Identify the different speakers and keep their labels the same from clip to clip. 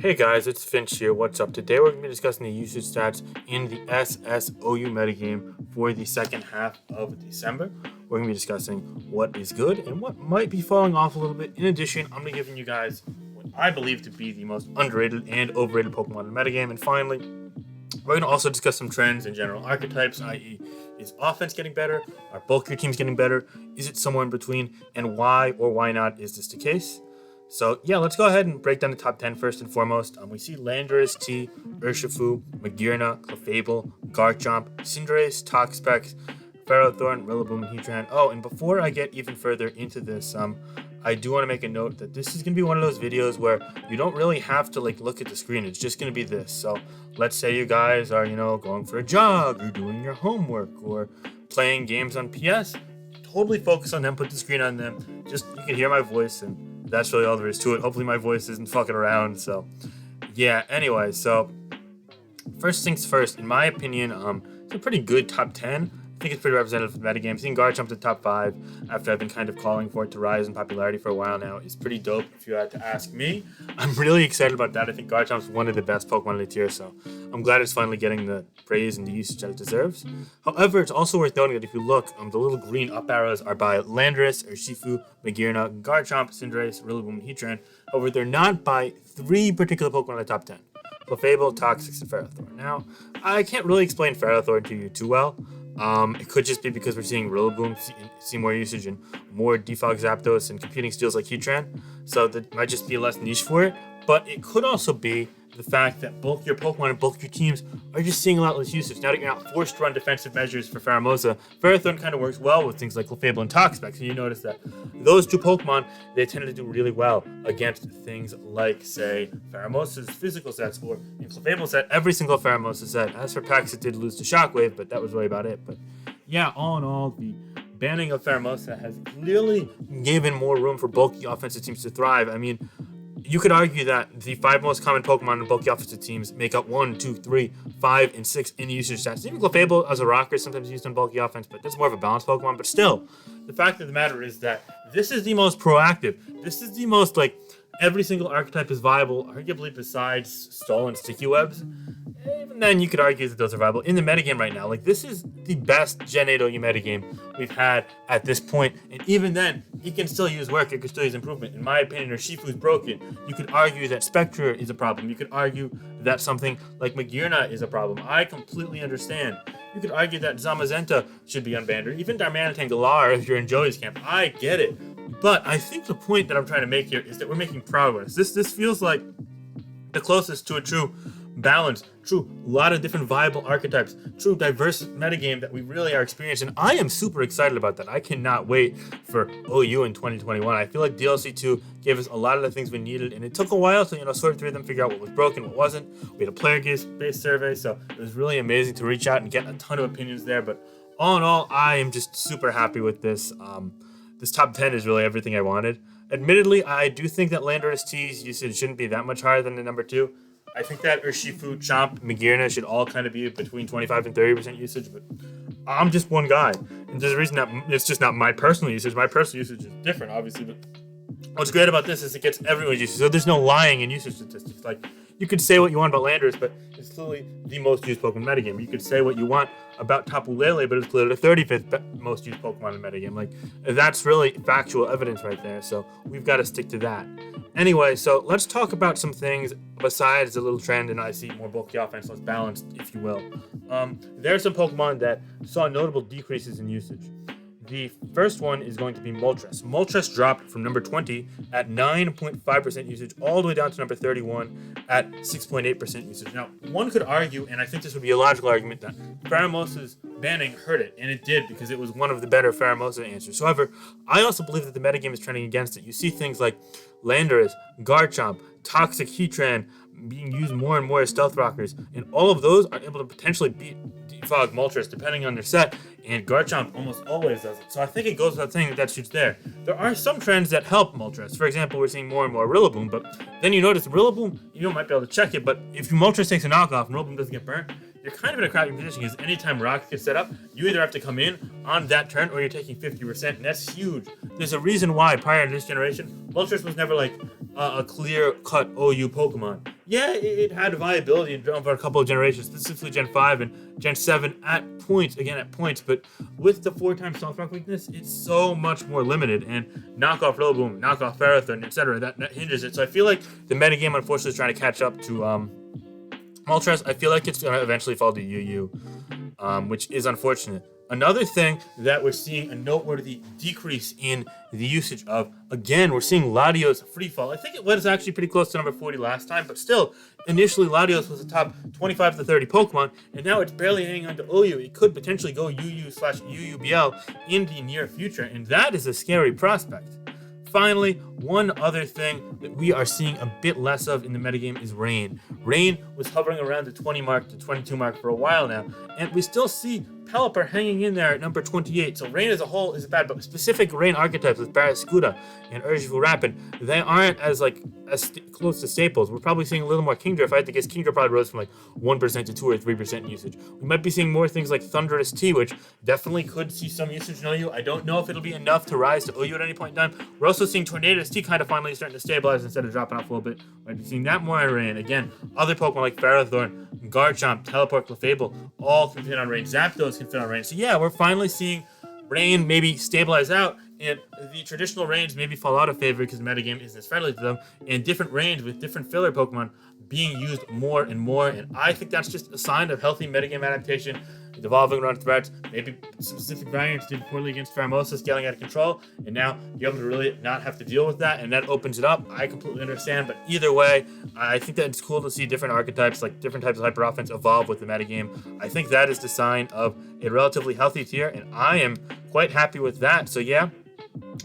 Speaker 1: Hey guys, it's Finch here. What's up? Today we're going to be discussing the usage stats in the SSOU metagame for the second half of December. We're going to be discussing what is good and what might be falling off a little bit. In addition, I'm going to be giving you guys what I believe to be the most underrated and overrated Pokemon in the metagame. And finally, we're going to also discuss some trends in general archetypes, i.e., is offense getting better? Are both your teams getting better? Is it somewhere in between? And why or why not is this the case? So, yeah, let's go ahead and break down the top 10 first and foremost. We see Landorus, T, Urshifu, Magearna, Clefable, Garchomp, Cinderace, Toxapex, Ferrothorn, Rillaboom, and Heatran. Oh, and before I get even further into this, I do want to make a note that this is going to be one of those videos where you don't really have to look at the screen. It's just going to be this. So let's say you guys are, going for a jog or doing your homework or playing games on PS. Totally focus on them, put the screen on them. Just, you can hear my voice, and that's really all there is to it. Hopefully my voice isn't fucking around. So yeah, anyway, so first things first, in my opinion, it's a pretty good top 10. I think it's pretty representative of the metagame. Seeing Garchomp to top 5 after I've been kind of calling for it to rise in popularity for a while now is pretty dope if you had to ask me. I'm really excited about that. I think Garchomp's one of the best Pokemon in the tier, so I'm glad it's finally getting the praise and the usage that it deserves. However, it's also worth noting that if you look, the little green up arrows are by Landorus, Urshifu, Magearna, Garchomp, Cinderace, Rillaboom, and Heatran. However, they're not by 3 particular Pokemon in the top 10. Clefable, Toxapex, and Ferrothorn. Now, I can't really explain Ferrothorn to you too well. It could just be because we're seeing Rillaboom see more usage and more Defog Zapdos and competing steals like Heatran, so that might just be less niche for it. But it could also be the fact that both your Pokemon and both your teams are just seeing a lot less usage. Now that you're not forced to run defensive measures for Pheromosa, Ferrothorn kind of works well with things like Clefable and Toxapex, and you notice that those two Pokemon, they tend to do really well against things like, say, Pheromosa's physical sets, or in Clefable set, every single Pheromosa set. As for Pax, it did lose to Shockwave, but that was really about it. But yeah, all in all, the banning of Pheromosa has clearly given more room for bulky offensive teams to thrive. I mean, you could argue that the 5 most common Pokemon in bulky offensive teams make up 1, 2, 3, 5, and 6 in usage stats. Even Clefable as a rocker is sometimes used on bulky offense, but that's more of a balanced Pokemon. But still, the fact of the matter is that this is the most proactive. This is the most, every single archetype is viable, arguably besides Stall and Sticky Webs. Even then, you could argue that those are viable in the metagame right now. This is the best Gen 8 OU metagame we've had at this point. And even then, he can still use work. It can still use improvement. In my opinion, Urshifu's broken. You could argue that Spectrier is a problem. You could argue that something like Magearna is a problem. I completely understand. You could argue that Zamazenta should be unbanned, or even Darmanitan Galar if you're in Joey's camp. I get it. But I think the point that I'm trying to make here is that we're making progress. This feels like the closest to a true balance, true lot of different viable archetypes, true diverse metagame that we really are experiencing. I am super excited about that. I cannot wait for OU in 2021. I feel like DLC 2 gave us a lot of the things we needed, and it took a while to sort through them, figure out what was broken, what wasn't. We had a player-based survey, so it was really amazing to reach out and get a ton of opinions there. But all in all, I am just super happy with this. This top 10 is really everything I wanted. Admittedly, I do think that Landorus T's usage shouldn't be that much higher than the number 2. I think that Urshifu, Chomp, Magearna should all kind of be between 25 and 30% usage, but I'm just one guy. And there's a reason that it's just not my personal usage. My personal usage is different, obviously, but what's great about this is it gets everyone's usage. So there's no lying in usage statistics. You could say what you want about Landorus, but it's clearly the most used Pokemon metagame. You could say what you want about Tapu Lele, but it's clearly the 35th most used Pokemon in metagame. That's really factual evidence right there. So we've got to stick to that. Anyway, so let's talk about some things besides the little trend, and I see more bulky offense, less balanced, if you will. There are some Pokemon that saw notable decreases in usage. The first one is going to be Moltres. Moltres dropped from number 20 at 9.5% usage all the way down to number 31 at 6.8% usage. Now, one could argue, and I think this would be a logical argument, that Pheromosa's banning hurt it, and it did because it was one of the better Pheromosa answers. However, I also believe that the metagame is trending against it. You see things like Landorus, Garchomp, Toxic Heatran being used more and more as stealth rockers, and all of those are able to potentially beat Defog Moltres depending on their set, and Garchomp almost always does it. So I think it goes without saying that shoots there. There are some trends that help Moltres. For example, we're seeing more and more Rillaboom, but then you notice Rillaboom, you might be able to check it, but if Moltres takes a knockoff and Rillaboom doesn't get burnt, you're kind of in a crappy position because anytime Rock gets set up, you either have to come in on that turn or you're taking 50%, and that's huge. There's a reason why prior to this generation, Moltres was never a clear-cut OU Pokemon. yeah, it had viability over a couple of generations, specifically Gen 5 and Gen 7 at points, but with the 4-time soft rock weakness, it's so much more limited, and knockoff Rillaboom, knockoff Ferrothorn, etc., that hinges it. So I feel like the metagame, unfortunately, is trying to catch up to Moltres. I feel like it's going to eventually fall to UU, which is unfortunate. Another thing that we're seeing a noteworthy decrease in the usage of, again, we're seeing Latios freefall. I think it was actually pretty close to number 40 last time, but still, initially Latios was the top 25 to 30 Pokemon, and now it's barely hanging on to OU. It could potentially go UU/UUBL in the near future, and that is a scary prospect. Finally, one other thing that we are seeing a bit less of in the metagame is Rain. Rain was hovering around the 20 mark to 22 mark for a while now, and we still see Pelipper hanging in there at number 28. So Rain as a whole is bad, but specific Rain archetypes with Barraskewda and Urshifu Rapid, they aren't as close to staples. We're probably seeing a little more Kingdra. If I had to guess, Kingdra probably rose from 1% to 2 or 3% usage. We might be seeing more things like Thunderous T, which definitely could see some usage in OU. I don't know if it'll be enough to rise to OU at any point in time. We're also seeing Tornadus T kind of finally starting to stabilize instead of dropping off a little bit. Might be seeing that more in Rain. Again, other Pokemon like Ferrothorn, Garchomp, Teleport, Clefable, all can fit on Rain. Zapdos can fit on Rain. So yeah, we're finally seeing Rain maybe stabilize out, and the traditional Rains maybe fall out of favor because the metagame isn't as friendly to them, and different Rains with different filler Pokemon being used more and more, and I think that's just a sign of healthy metagame adaptation, devolving around threats. Maybe specific variants did poorly against Pheromosa, scaling out of control, and now you're able to really not have to deal with that, and that opens it up. I completely understand, but either way, I think that it's cool to see different archetypes, like different types of hyper offense, evolve with the metagame. I think that is the sign of a relatively healthy tier, and I am quite happy with that. So yeah.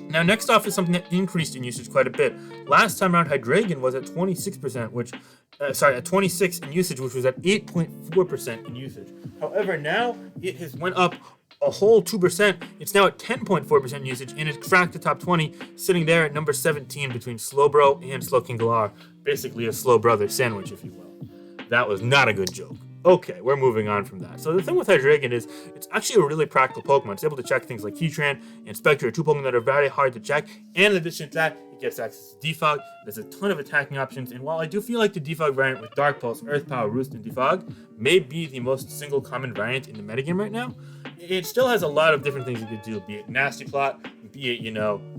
Speaker 1: Now, next off is something that increased in usage quite a bit. Last time around, Hydreigon was at 26%, at 26 in usage, which was at 8.4% in usage. However, now it has went up a whole 2%. It's now at 10.4% usage, and it's cracked the top 20, sitting there at number 17 between Slowbro and Slowking Galar. Basically a slow brother sandwich, if you will. That was not a good joke. Okay, we're moving on from that. So the thing with Hydreigon is it's actually a really practical Pokemon. It's able to check things like Heatran and Spectrier, two Pokemon that are very hard to check. And in addition to that, it gets access to Defog. There's a ton of attacking options. And while I do feel like the Defog variant with Dark Pulse, Earth Power, Roost, and Defog may be the most single common variant in the metagame right now, it still has a lot of different things you could do, be it Nasty Plot, be it,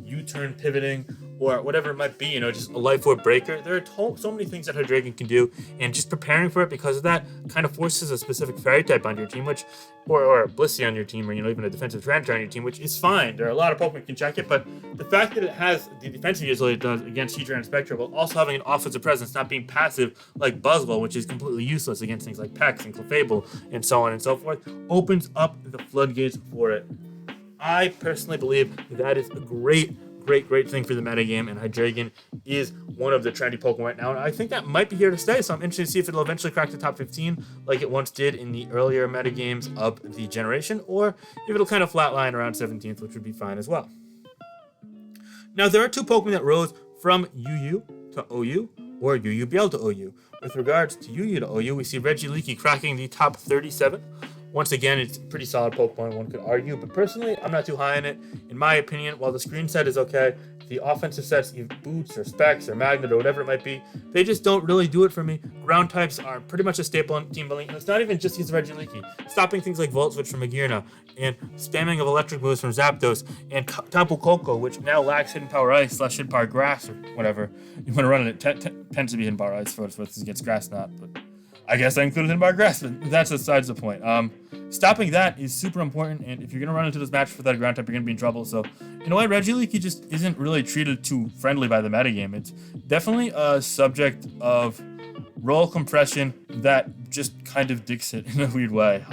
Speaker 1: U-turn pivoting, or whatever it might be, just a Life Orb breaker. There are so many things that Hydreigon can do, and just preparing for it because of that kind of forces a specific fairy type on your team, or a Blissey on your team, or even a defensive Tyranitar on your team, which is fine. There are a lot of Pokemon that can check it, but the fact that it has the defensive utility it does against Heatran and Spectre, while also having an offensive presence, not being passive like Buzzwole, which is completely useless against things like Pex and Clefable and so on and so forth, opens up the floodgates for it. I personally believe that is a great thing for the metagame, and Hydreigon is one of the trendy Pokemon right now, and I think that might be here to stay, so I'm interested to see if it'll eventually crack the top 15 like it once did in the earlier metagames of the generation, or if it'll kind of flatline around 17th, which would be fine as well. Now, there are two Pokemon that rose from UU to OU, or UUBL to OU. With regards to UU to OU, we see Regieleki cracking the top 37. Once again, it's a pretty solid Pokemon, one could argue, but personally, I'm not too high on it. In my opinion, while the screen set is okay, the offensive sets, Boots or Specs or Magnet or whatever it might be, they just don't really do it for me. Ground types are pretty much a staple in Team Building, and it's not even just his Regieleki. Stopping things like Volt Switch from Magearna, and spamming of electric moves from Zapdos, and Tapu Koko, which now lacks Hidden Power Ice / Hidden Power Grass or whatever. You want to run it, tends to be Hidden Power Ice for what it gets Grass not, but I guess I included Hidden Power Grass, but that's besides the point. Stopping that is super important, and if you're going to run into this match without a ground type, you're going to be in trouble. So, in a way, Regieleki just isn't really treated too friendly by the metagame. It's definitely a subject of roll compression that just kind of dicks it in a weird way.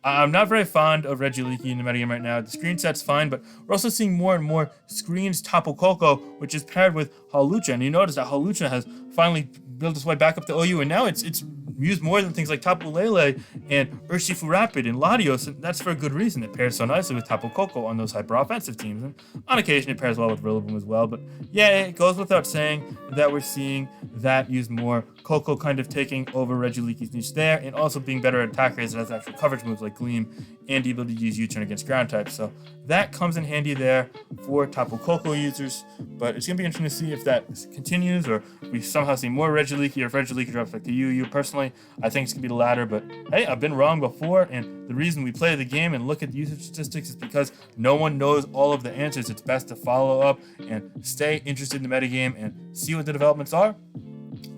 Speaker 1: I'm not very fond of Regieleki in the metagame right now. The screen set's fine, but we're also seeing more and more screens Tapu Koko, which is paired with Hawlucha, and you notice that Hawlucha has finally built its way back up to OU, and now it's used more than things like Tapu Lele and Urshifu Rapid and Latios, and that's for a good reason. It pairs so nicely with Tapu Koko on those hyper-offensive teams, and on occasion it pairs well with Rillaboom as well. But yeah, it goes without saying that we're seeing that used more. Koko kind of taking over Regieleki's niche there, and also being better at attackers that has actual coverage moves like Gleam, and the ability to use U-turn against ground types. So that comes in handy there for Tapu Koko users, but it's going to be interesting to see if that continues, or we somehow see more Regieleki, or if Regieleki drops back to UU. Personally, I think it's going to be the latter, but hey, I've been wrong before, and the reason we play the game and look at the usage statistics is because no one knows all of the answers. It's best to follow up and stay interested in the metagame and see what the developments are.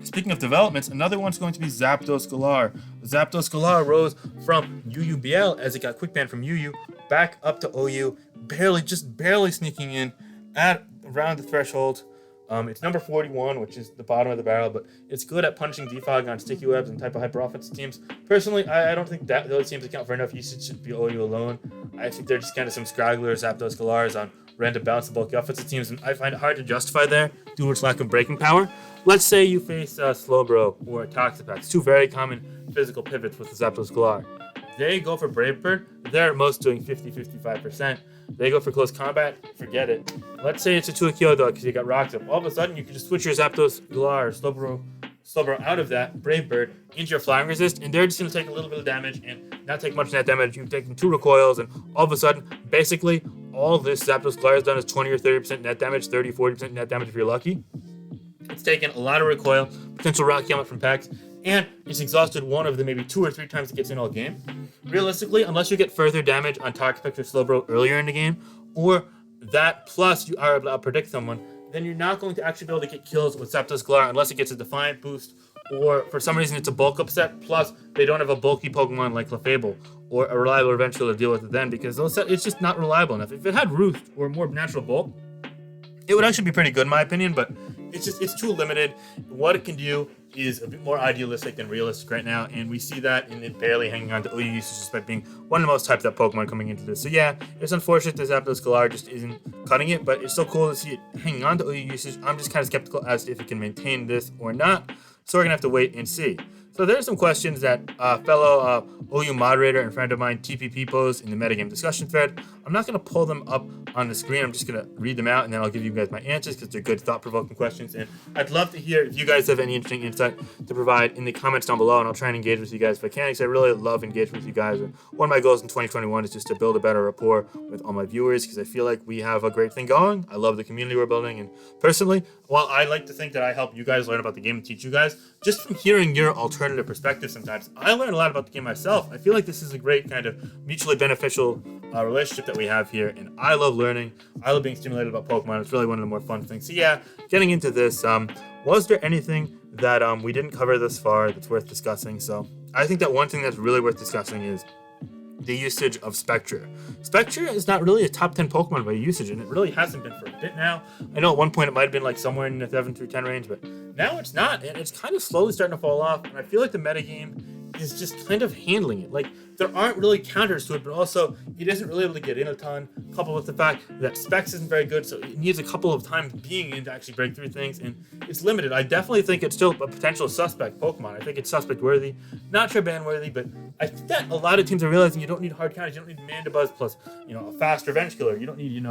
Speaker 1: Speaking of developments, another one's going to be Zapdos Galar. Zapdos Galar rose from UUBL as it got quick banned from UU back up to OU, barely sneaking in at around the threshold. It's number 41, which is the bottom of the barrel, but it's good at punishing defog on sticky webs and type of hyper offensive teams. Personally, I don't think that those teams account for enough usage to be OU alone. I think they're just kind of some scragglers, Zapdos Galars on random bounce and bulky offensive teams, and I find it hard to justify there due to its lack of breaking power. Let's say you face Slowbro or Toxapex, two very common physical pivots with the Zapdos Galar. They go for Brave Bird, they're at most doing 50-55%. They go for close combat, forget it. Let's say it's a Tuakio though, because you got Rocked Up. All of a sudden, you can just switch your Zapdos Galar or Slowbro out of that Brave Bird into your Flying Resist, and they're just going to take a little bit of damage and not take much net damage. You've taken 2 recoils, and all of a sudden, basically, all this Zapdos Galar has done is 20 or 30% net damage, 30-40% net damage if you're lucky. It's taken a lot of recoil, potential Rock Helmet from Pex, and it's exhausted one of the maybe 2 or 3 times it gets in all game. Realistically, unless you get further damage on Toxapex or Slowbro earlier in the game, or that plus you are able to predict someone, then you're not going to actually be able to get kills with Zapdos Galar unless it gets a Defiant boost, or for some reason it's a bulk upset, plus they don't have a bulky Pokemon like Clefable, or a reliable Eventual to deal with it then, because it's just not reliable enough. If it had Roost or more natural bulk, it would actually be pretty good in my opinion, but it's too limited. What it can do is a bit more idealistic than realistic right now, and we see that in it barely hanging on to OU usage despite being one of the most typed up Pokemon coming into this. So yeah, it's unfortunate that Zapdos Galar just isn't cutting it, but it's still cool to see it hanging on to OU usage. I'm just kind of skeptical as to if it can maintain this or not, so we're gonna have to wait and see. So there's some questions that fellow OU moderator and friend of mine, TPP, posed in the metagame discussion thread. I'm not going to pull them up on the screen. I'm just going to read them out, and then I'll give you guys my answers because they're good, thought-provoking questions. And I'd love to hear if you guys have any interesting insight to provide in the comments down below, and I'll try and engage with you guys if I can, because I really love engaging with you guys. And one of my goals in 2021 is just to build a better rapport with all my viewers, because I feel like we have a great thing going. I love the community we're building, and personally, while I like to think that I help you guys learn about the game and teach you guys, just from hearing your alternative perspective sometimes, I learn a lot about the game myself. I feel like this is a great kind of mutually beneficial relationship that we have here, and I love learning. I love being stimulated about Pokemon. It's really one of the more fun things. So yeah, getting into this, was there anything that we didn't cover this far that's worth discussing? So I think that one thing that's really worth discussing is the usage of Spectrier. Spectrier is not really a top 10 Pokemon by usage, and it really hasn't been for a bit now. I know at one point it might have been like somewhere in the 7 through 10 range, but now it's not, and it's kind of slowly starting to fall off, and I feel like the metagame is just kind of handling it. Like, there aren't really counters to it, but also it isn't really able to get in a ton, coupled with the fact that Specs isn't very good, so it needs a couple of times being in to actually break through things, and it's limited. I definitely think it's still a potential suspect Pokemon. I think it's suspect worthy, not sure ban worthy, but I think that a lot of teams are realizing you don't need hard counters, you don't need Mandibuzz plus, a fast Revenge Killer, you don't need,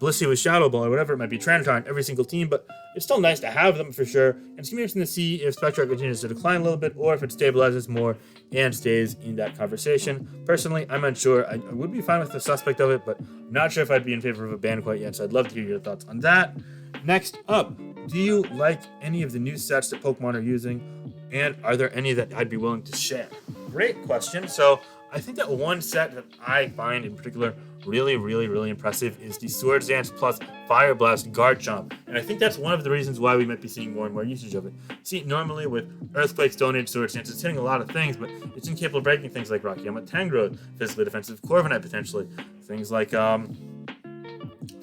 Speaker 1: Blissey with Shadow Ball or whatever it might be, Tyranitar on every single team, but it's still nice to have them for sure. And it's going to be interesting to see if Spectrier continues to decline a little bit or if it stabilizes more and stays in that conversation. Personally, I'm unsure. I would be fine with the suspect of it, but I'm not sure if I'd be in favor of a ban quite yet, so I'd love to hear your thoughts on that. Next up, do you like any of the new sets that Pokemon are using, and are there any that I'd be willing to share? Great question. So I think that one set that I find in particular really, really, really impressive is the Swords Dance plus Fire Blast Garchomp. And I think that's one of the reasons why we might be seeing more and more usage of it. See, normally with Earthquake, Stone Age, Swords Dance, it's hitting a lot of things, but it's incapable of breaking things like Rocky Helmet, Tangrowth, physically defensive Corviknight potentially. Things like,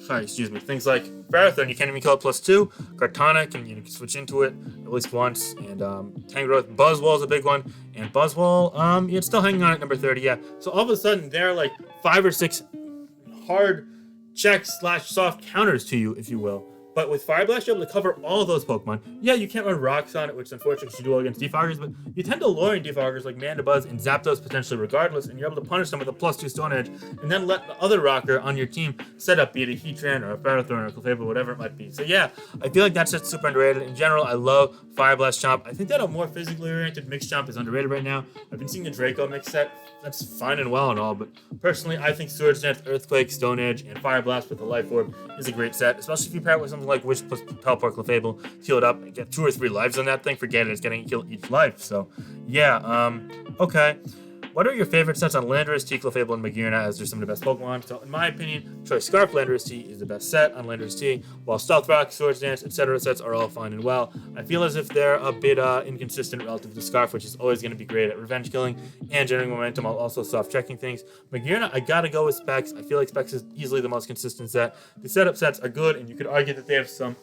Speaker 1: things like Ferrothorn, you can't even kill it +2. Kartana, you can switch into it at least once. And Tangrowth, Buzzwole is a big one. And Buzzwole, it's still hanging on at number 30, yeah. So all of a sudden, there are like 5 or 6 hard check/soft counters to you, if you will, But with Fire Blast, you're able to cover all of those Pokemon. Yeah, you can't run rocks on it, which unfortunately you do well against Defoggers, but you tend to lure in Defoggers like Mandibuzz and Zapdos potentially regardless, and you're able to punish them with a +2 Stone Edge, and then let the other rocker on your team set up, be it a Heatran or a Ferrothorn or a Clefable, whatever it might be. So yeah, I feel like that's just super underrated. In general, I love Fire Blast Chomp. I think that a more physically oriented mixed Chomp is underrated right now. I've been seeing the Draco mix set. That's fine and well and all, but personally, I think Swords Dance, Earthquake, Stone Edge, and Fire Blast with the Life Orb is a great set, especially if you pair it with something like Wish plus Teleport Clefable, heal it up, and get 2 or 3 lives on that thing. Forget it, it's getting killed each life. So, yeah, okay. What are your favorite sets on Landorus, T, Clefable, and Magearna, as they're some of the best Pokemon? So, in my opinion, Choice Scarf Landorus T is the best set on Landorus T, while Stealth Rock, Swords Dance, etc. sets are all fine and well. I feel as if they're a bit inconsistent relative to Scarf, which is always going to be great at revenge killing and generating momentum while also soft checking things. Magearna, I gotta go with Specs. I feel like Specs is easily the most consistent set. The setup sets are good, and you could argue that they have some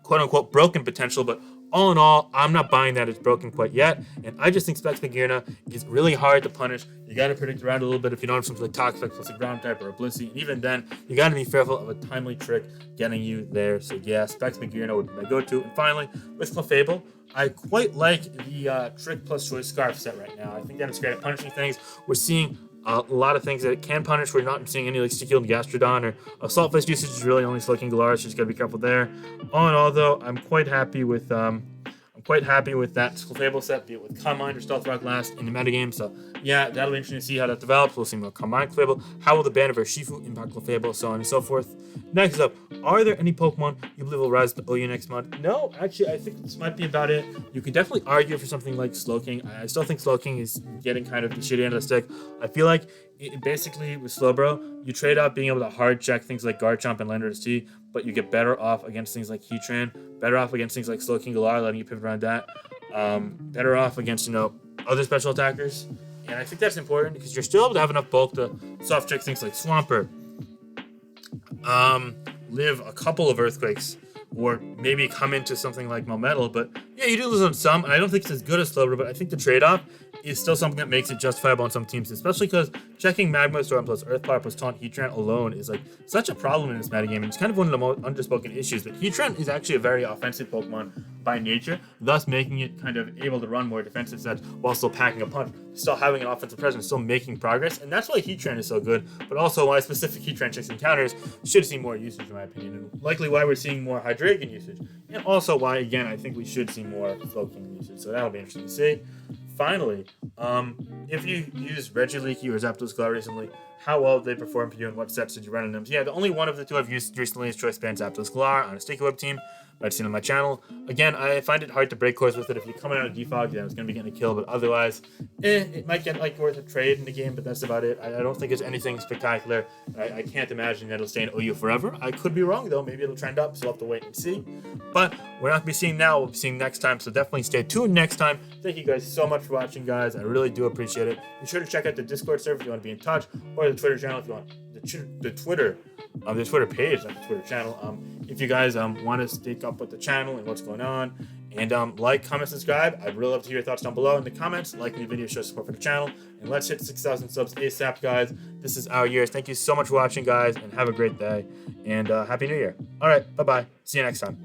Speaker 1: quote-unquote broken potential, but all in all, I'm not buying that it's broken quite yet, and I just think Specs Magearna is really hard to punish. You got to predict around a little bit if you don't have something like Toxapex plus a ground type or a Blissey, and even then, you got to be fearful of a timely trick getting you there. So yeah, Specs Magearna would be my go-to. And finally, with Clefable, I quite like the Trick plus Choice Scarf set right now. I think that it's great at punishing things. We're seeing a lot of things that it can punish. We're not seeing any like Sticky and Gastrodon or Assault Fist usage is really only Slowking Galar, so just gotta be careful there. All in all, though, I'm quite happy with that Clefable set, be it with Combine or Stealth Rock last in the metagame. So yeah, that'll be interesting to see how that develops. We'll see more Combine Clefable. How will the ban of Urshifu impact Clefable, so on and so forth. Next up, are there any Pokemon you believe will rise to OU next month? No, actually, I think this might be about it. You could definitely argue for something like Slowking. I still think Slowking is getting kind of the shitty end of the stick. I feel like basically with Slowbro, you trade out being able to hard check things like Garchomp and Landorus T, but you get better off against things like Heatran, better off against things like Slowking Galar, letting you pivot around that, better off against, other special attackers. And I think that's important because you're still able to have enough bulk to soft check things like Swampert, live a couple of Earthquakes, or maybe come into something like Melmetal. But yeah, you do lose on some, and I don't think it's as good as Slowbro, but I think the trade-off is still something that makes it justifiable on some teams, especially because checking Magma Storm plus Earth Power plus Taunt Heatran alone is like such a problem in this metagame, and it's kind of one of the most underspoken issues. But Heatran is actually a very offensive Pokemon by nature, thus making it kind of able to run more defensive sets while still packing a punch, still having an offensive presence, still making progress, and that's why Heatran is so good, but also why specific Heatran checks encounters should see more usage, in my opinion, and likely why we're seeing more Hydreigon usage, and also why, again, I think we should see more Slowking usage, so that'll be interesting to see. Finally, if you used Regieleki or Zapdos Galar recently, how well did they perform for you and what sets did you run in them? So yeah, the only one of the two I've used recently is Choice Band Zapdos Galar on a Sticky Web team. I've seen on my channel. Again, I find it hard to break course with it. If you're coming out of defog, yeah, it's going to be getting a kill, but otherwise, it might get like worth a trade in the game, but that's about it. I don't think it's anything spectacular. I can't imagine that it'll stay in OU forever. I could be wrong, though. Maybe it'll trend up, so we'll have to wait and see. But we're not going to be seeing now. We'll be seeing next time, so definitely stay tuned next time. Thank you guys so much for watching, guys. I really do appreciate it. Be sure to check out the Discord server if you want to be in touch, or the Twitter channel if you want. The Twitter page, not the Twitter channel. If you guys want to stick up with the channel and what's going on, and like, comment, subscribe. I'd really love to hear your thoughts down below in the comments. Liking the video shows support for the channel, and let's hit 6,000 subs ASAP, guys. This is our year. Thank you so much for watching, guys, and have a great day, and Happy New Year. All right, bye-bye. See you next time.